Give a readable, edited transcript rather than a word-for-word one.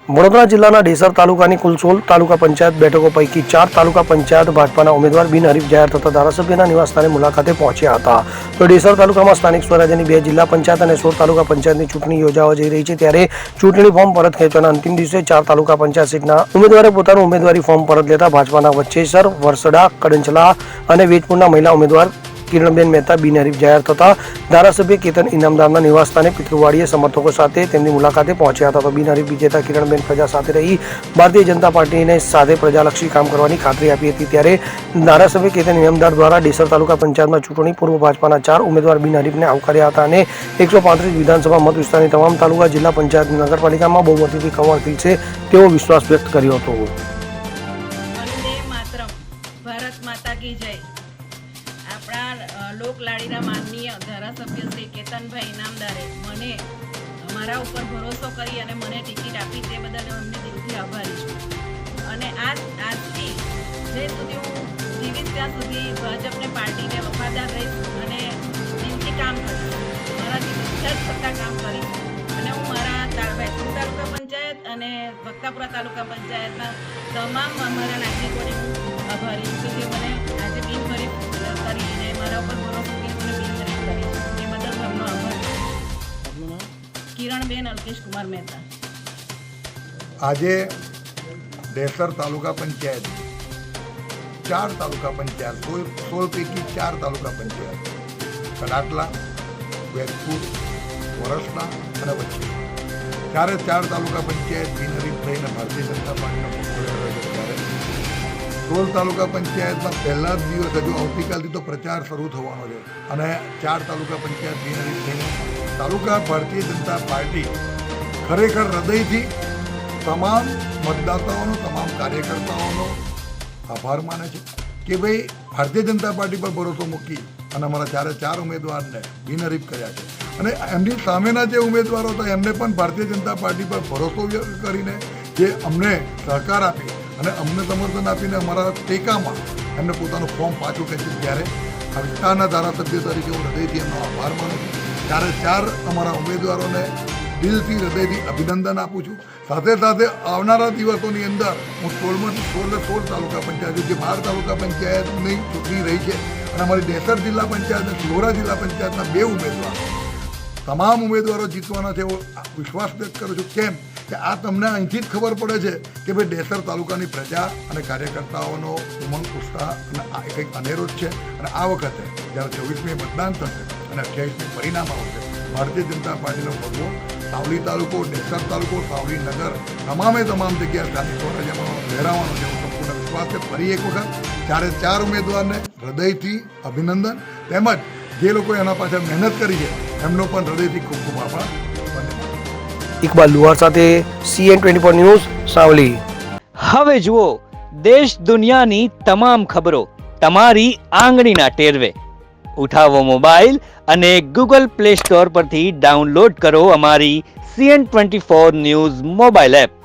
વડોદરા જિલ્લાના ડેસર તાલુકાની કુલ 16 તાલુકા પંચાયત બેઠકો પૈકી 4 તાલુકા પંચાયત ભાજપાના ઉમેદવાર બિનહરીફ જાહેર થતા ધારાસભ્યના નિવાસસ્થાને મુલાકાતે પહોંચ્યા હતા. તો ડેસર તાલુકામાં સ્થાનિક સ્વરાજ્યની 2 જિલ્લા પંચાયત અને 16 તાલુકા પંચાયતની ચૂંટણી યોજાવા જઈ રહી છે. ત્યારે ચૂંટણી ફોર્મ પરત ખેંચવાના અંતિમ દિવસે 4 તાલુકા પંચાયત સીટના ઉમેદવારે પોતાનું ઉમેદવારી ફોર્મ પરત લેતા ભાજપાના વચ્ચેસર, વરસડા, કડંચલા અને વેજપુરના મહિલા ઉમેદવાર કિરણબેન મહેતા બિનહરીફ જાહેર થતા ધારાસભ્ય કેતન ઇનામદારના નિવાસસ્થાને પિતૃવાડીએ સમર્થકો સાથે તેમની મુલાકાતે પહોંચ્યા હતા. તો બિનહરીફ વિજેતા કિરણબેન પ્રજા સાથે રહી ભારતીય જનતા પાર્ટીને સાથે પ્રજાલક્ષી કામ કરવાની ખાતરી આપી હતી. ત્યારે ધારાસભ્ય કેતન ઇનામદાર દ્વારા ડેસર તાલુકા પંચાયતમાં ચૂંટણી પૂર્વ ભાજપાના 4 ઉમેદવાર બિનહરીફને આવકાર્યા હતા અને 135 વિધાનસભા મત વિસ્તારની તમામ તાલુકા, જિલ્લા પંચાયત, નગરપાલિકામાં બહુમતીથી કમળ ખીલશે તેવો વિશ્વાસ વ્યક્ત કર્યો હતો. ભારત માતા કી જય. આપણા લોકલાડીના માનનીય ધારાસભ્ય શ્રી કેતનભાઈ ઇનામદારે મને મારા ઉપર ભરોસો કરી અને મને ટિકિટ આપી તે બદલ અમને દિલથી આભારી છું. અને આજથી જે સુધી હું જીવીશ ત્યાં સુધી ભાજપને પાર્ટીને વફાદાર રહીશ અને દિલથી કામ કરીશ, મારાથી બધા જ થતા કામ કરીશ. અને હું મારા વેજપુર તાલુકા પંચાયત અને ભક્તાપુરા તાલુકા પંચાયતના તમામ અમારા નાગરિકોને હું આભારી છું કે મને આજે બિનહરીફ કરીને મારા ઉપર ભરોસો કરી મને બિનહરીફ કરી એ બદલ એમનો આભાર. કિરણબેન અલ્કેશ કુમાર મહેતા. આજે ડેસર તાલુકા પંચાયત 4 તાલુકા પંચાયત 16 પૈકી 4 તાલુકા પંચાયત કડાટલા, વેજપુર, વરસડા અને વચ્ચે 4 તાલુકા પંચાયત બિનહરીફ થઈને ભારતીય જનતા પાર્ટીનો ત્યારે 16 તાલુકા પંચાયતમાં પહેલા જ દિવસ હજુ આવતીકાલથી તો પ્રચાર શરૂ થવાનો છે અને 4 તાલુકા પંચાયત બિનહરીફ થઈને તાલુકા ભારતીય જનતા પાર્ટી ખરેખર હૃદયથી તમામ મતદાતાઓનો, તમામ કાર્યકર્તાઓનો આભાર માને છે કે ભાઈ ભારતીય જનતા પાર્ટી પર ભરોસો મૂકી અને અમારા 4 ઉમેદવારને બિનહરીફ કર્યા છે. અને એમની સામેના જે ઉમેદવારો હતા એમને પણ ભારતીય જનતા પાર્ટી પર ભરોસો કરીને જે અમને સહકાર આપી અને અમને સમર્થન આપીને અમારા ટેકામાં એમને પોતાનું ફોર્મ પાછું ખેંચ્યું. ત્યારે આ વિસ્તારના ધારાસભ્ય તરીકે હું હૃદયથી એમનો આભાર માનું છું. ત્યારે 4 અમારા ઉમેદવારોને દિલથી હૃદયથી અભિનંદન આપું છું. સાથે સાથે આવનારા દિવસોની અંદર હું 16 તાલુકા પંચાયત જે 12 તાલુકા પંચાયતની ચૂંટણી રહી છે અને અમારી ડેસર જિલ્લા પંચાયત અને શિહોરા જિલ્લા પંચાયતના 2 ઉમેદવાર તમામ ઉમેદવારો જીતવાના છે એવો વિશ્વાસ વ્યક્ત કરું છું. કેમ કે આ તમને અહીંથી જ ખબર પડે છે કે ભાઈ ડેસર તાલુકાની પ્રજા અને કાર્યકર્તાઓનો ઉમંગ, ઉત્સાહ અને આ કંઈક અનેરો જ છે. અને આ વખતે જ્યારે 24મી મતદાન થશે અને 28મી પરિણામ આવશે, ભારતીય જનતા પાર્ટીનો ભગવો સાવલી તાલુકો, ડેસર તાલુકો, સાવલી નગર તમામ જગ્યાએ સ્થાનિક સ્વરાજ્યમાં લહેરાવાનો છે એવો સંપૂર્ણ વિશ્વાસ છે. ફરી એક વખત 4 ઉમેદવારને હૃદયથી અભિનંદન, તેમજ જે લોકો એના પાછળ મહેનત કરી છે એમનો પણ હૃદયથી ખૂબ ખૂબ આભાર. ઇકબાલ લુહાર સાથે CN24 ન્યૂઝ, સાવલી. હવે જુઓ દેશ દુનિયાની તમામ ખબરો તમારી આંગળીના ટેરવે. ઉઠાવો મોબાઈલ અને Google Play Store પરથી ડાઉનલોડ કરો અમારી CN24 ન્યૂઝ મોબાઈલ એપ.